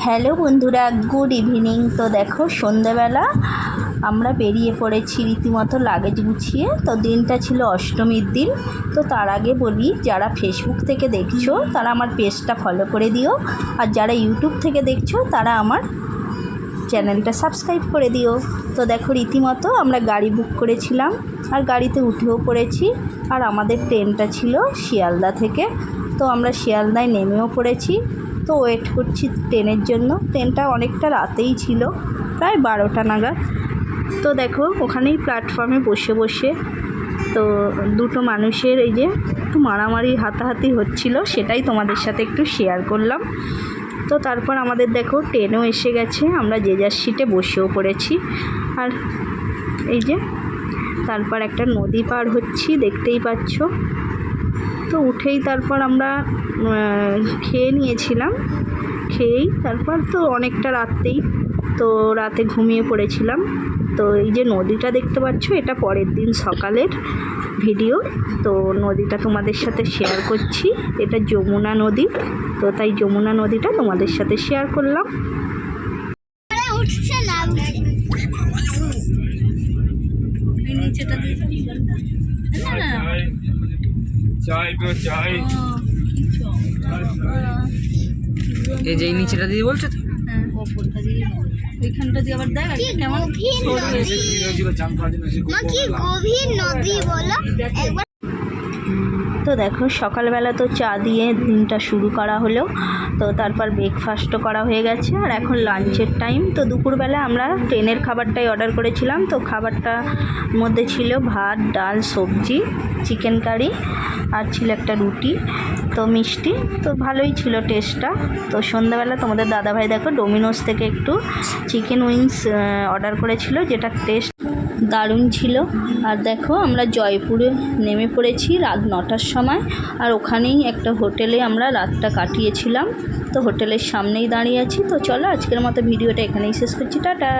Hello বন্ধুরা, good evening. তো দেখো সন্ধেবেলা আমরা বেরিয়ে পড়েছি রীতিমতো লাগেজ গুছিয়ে। তো দিনটা ছিল অষ্টমীর দিন। তো তার আগে বলি, যারা ফেসবুক থেকে দেখছো তারা আমার পেজটা ফলো করে দিও, আর যারা ইউটিউব থেকে দেখছো তারা আমার চ্যানেলটা সাবস্ক্রাইব করে দিও। তো দেখো রীতিমতো আমরা গাড়ি বুক করেছিলাম আর গাড়িতে উঠেও পড়েছি। আর আমাদের ট্রেনটা ছিল শিয়ালদা থেকে। তো আমরা শিয়ালদায় নেমেও পড়েছি। তো ওয়েট করছি ট্রেনের জন্য। ট্রেনটা অনেকটা রাতেই ছিল, প্রায় 12টা নাগাদ। তো দেখো ওখানেই প্ল্যাটফর্মে বসে বসে তো দুটো মানুষের এই যে একটু মারামারি হাতাহাতি হচ্ছিল, সেটাই তোমাদের সাথে একটু শেয়ার করলাম। তো তারপর আমাদের দেখো ট্রেনও এসে গেছে, আমরা যে যার সিটে বসেও পড়েছি। আর এই যে তারপর একটা নদী পার হচ্ছি, দেখতেই পাচ্ছ। তো উঠেই তারপর আমরা খেয়ে নিয়েছিলাম। খেয়েই তারপর তো অনেকটা রাতেই, তো রাতে ঘুমিয়ে পড়েছিলাম। তো এই যে নদীটা দেখতে পাচ্ছ, এটা পরের দিন সকালের ভিডিও। তো নদীটা তোমাদের সাথে শেয়ার করছি। এটা যমুনা নদী। তো তাই যমুনা নদীটা তোমাদের সাথে শেয়ার করলাম। উঠছে না নিচেটা না চাই গো চাই, এই যে নিচেটা দিয়ে বলছো তো, হ্যাঁ ওপরটা দিয়ে, ওইখানটা দিয়ে আবার দেখ কেমন গভীর নদী বলো। তো দেখো সকালবেলা তো চা দিয়ে দিনটা শুরু করা হলো। তো তারপর ব্রেকফাস্টও করা হয়ে গেছে, আর এখন লাঞ্চের টাইম। তো দুপুরবেলা আমরা ট্রেনের খাবারটাই অর্ডার করেছিলাম। তো খাবারটার মধ্যে ছিল ভাত, ডাল, সবজি, চিকেন কারি, আর ছিল একটা রুটি, তো মিষ্টি। তো ভালোই ছিল টেস্টটা। তো সন্ধ্যাবেলা তোমাদের দাদাভাই দেখো ডোমিনোস থেকে একটু চিকেন উইংস অর্ডার করেছিল, যেটা টেস্ট দারুণ ছিল। আর দেখো আমরা জয়পুরে নেমে পড়েছি রাত 9টার সময়। আর ওখানেই একটা হোটেলে আমরা রাতটা কাটিয়েছিলাম। তো হোটেলের সামনেই দাঁড়িয়ে আছি। তো চলো আজকের মতো ভিডিওটা এখানেই শেষ করছি, টাটা।